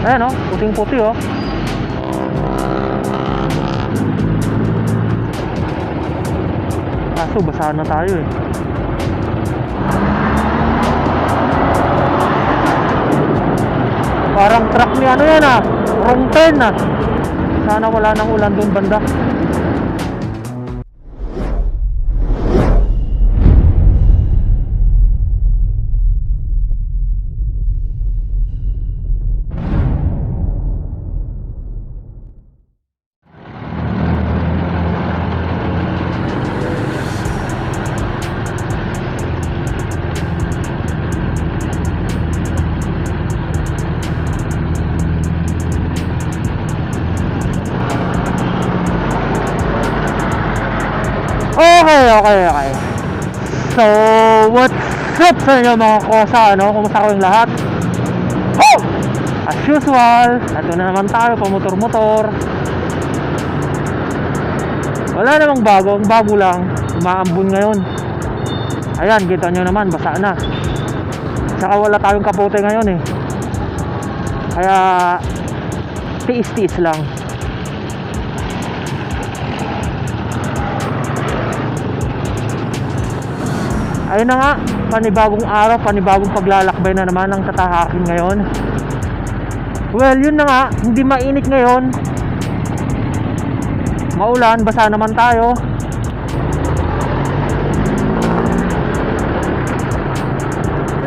Ayan oh, puting puti oh. Kaso basahan na tayo eh. Parang truck ni ano yan ah, wrong turn ah. Sana wala nang ulan dun banda. Okay. So, what's up sa inyo mga kosa, ano? Kumusta kayong lahat? Oh! As usual, ito na naman tayo, pamotor-motor. Wala namang bago, ang bago lang, umaambon ngayon. Ayan, kita nyo naman, basa na. Saka wala tayong kapote ngayon eh. Kaya, tiis-tiis lang. Ayun na nga, panibagong araw, panibagong paglalakbay na naman ang tatahakin ngayon. Well, yun na nga, hindi mainit ngayon. Maulan, basa naman tayo.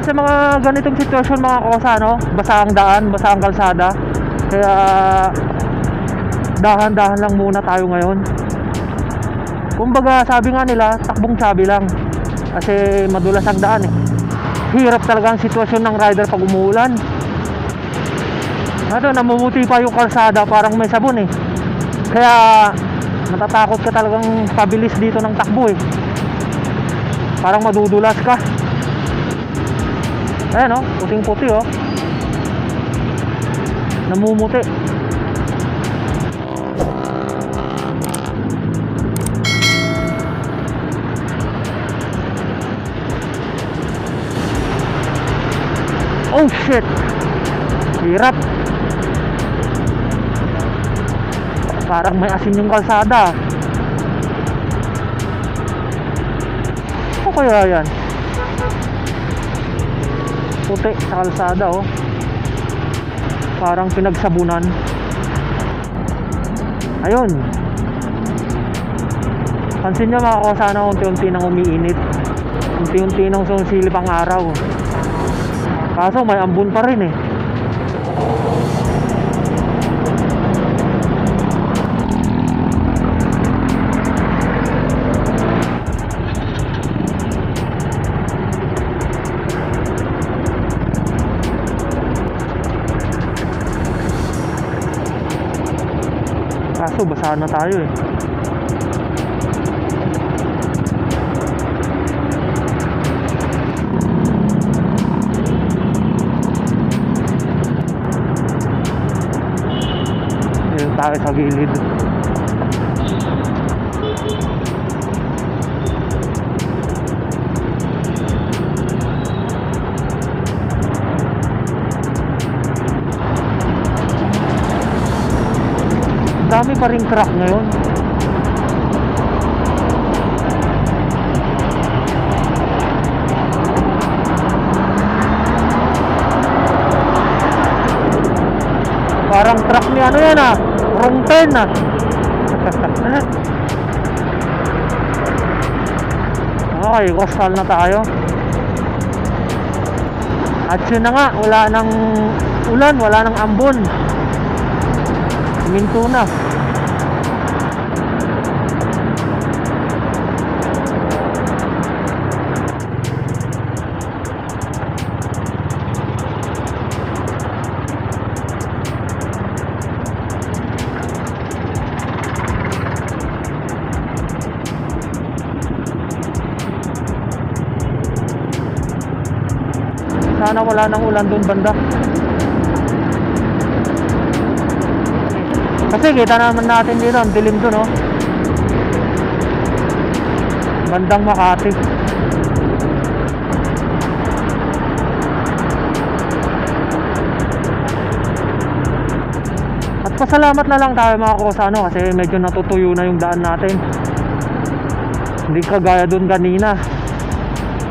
Sa mga ganitong sitwasyon mga kosa, no? Basa ang daan, basa ang kalsada. Kaya dahan-dahan lang muna tayo ngayon. Kumbaga sabi nga nila, takbong sabi lang. Kasi madulas ang daan eh. Hirap talaga ang sitwasyon ng rider pag umuulan. Ano, namumuti pa yung kalsada, parang may sabon eh. Kaya natatakot ka talagang pabilis dito ng takbo eh. Parang madudulas ka. Ayan oh, puting puti oh. Namumuti. Oh shit, hirap. Parang may asin yung kalsada. O kaya yan? Puti sa kalsada oh. Parang pinagsabunan. Ayun. Pansin nyo mga kosa na unti-unti nang umiinit. Unti-unti nang sumisilip ang araw. Kaso may ambon pa rin eh. Kaso basahan na tayo eh. Tayo sa gilid. Dami pa ring truck ngayon. Parang truck ni ano yan ah, wrong turn ah. Okay, coastal na tayo. At yun na nga, wala nang ulan, wala nang ambon. Minto na. Sana wala nang ulan doon banda. Kasi kita naman natin dito, ang dilim doon oh. Bandang Makati. Magpasalamat na lang tayo mga KAKUSA, ano, kasi medyo natutuyo na yung daan natin. Hindi kagaya dun kanina,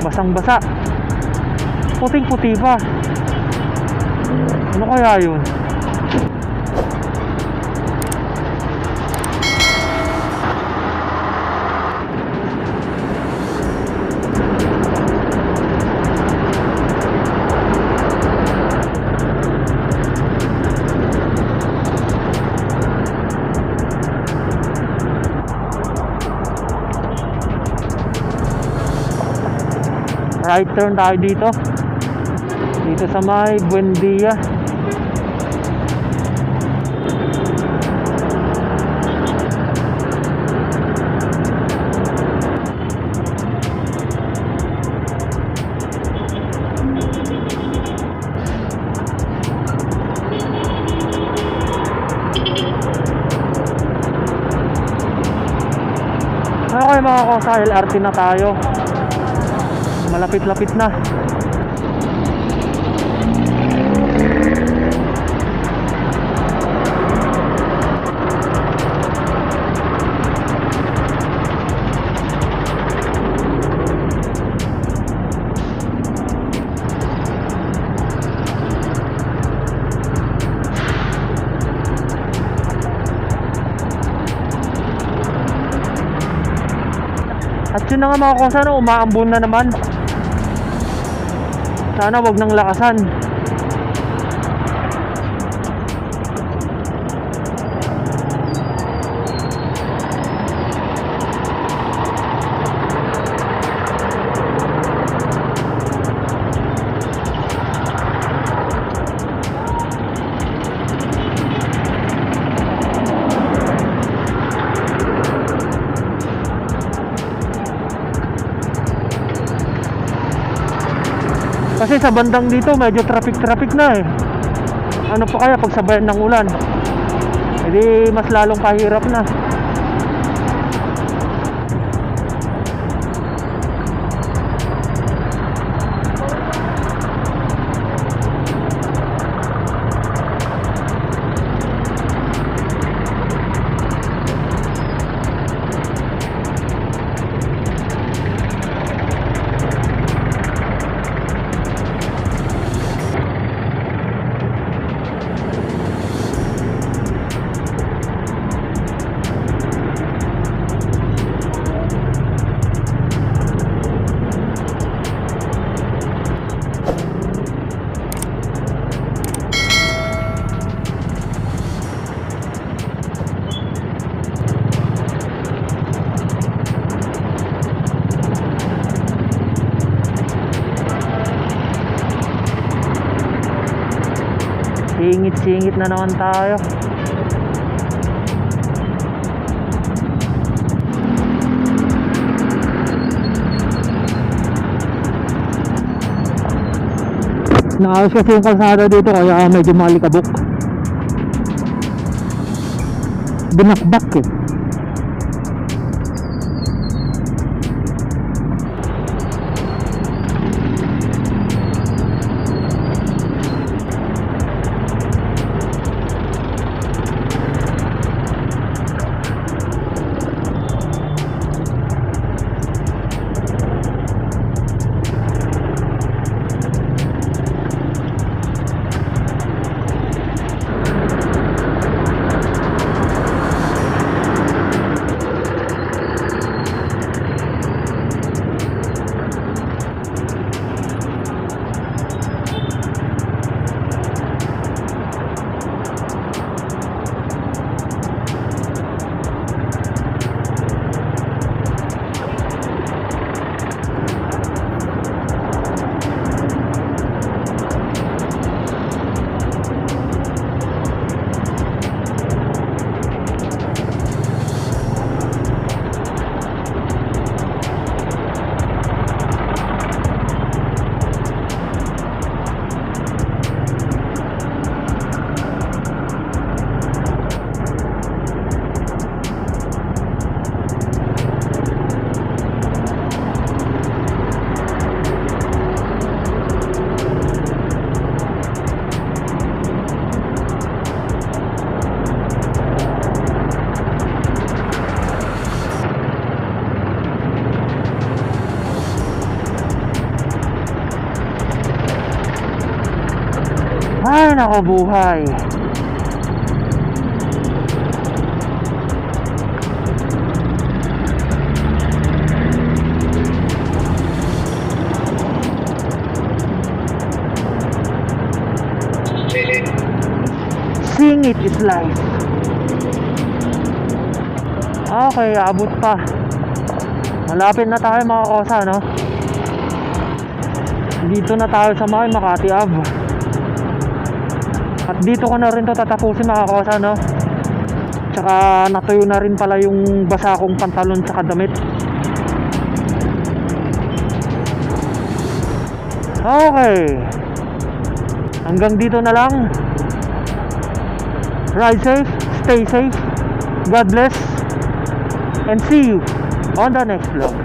basang basa, puting puti pa. Ano kaya yun? Right turn tayo dito sa may Buendia. Okay mga KAKUSA, LRT na tayo. Malapit-lapit na. At yun na nga mga KAKUSA, no, umaambon na naman. Sana wag nang lakasan. Kasi sa bandang dito medyo traffic na eh. Ano pa kaya pag sabayan ng ulan? Edi mas lalong kahirap na. Singit-singit na naman tayo. Naayos kasi yung kalsada dito kaya medyo malikabok. Binakbak eh. Ay, nako buhay. Seeing it is life. Okay, abot pa. Malapit na tayo mga kosa, no? Dito na tayo sa may Makati Ave. At dito ko na rin to tatapusin mga kosa, no? Tsaka natuyo na rin pala yung basa kong pantalon tsaka damit. Okay, hanggang dito na lang. Ride safe, stay safe, God bless, and see you on the next vlog.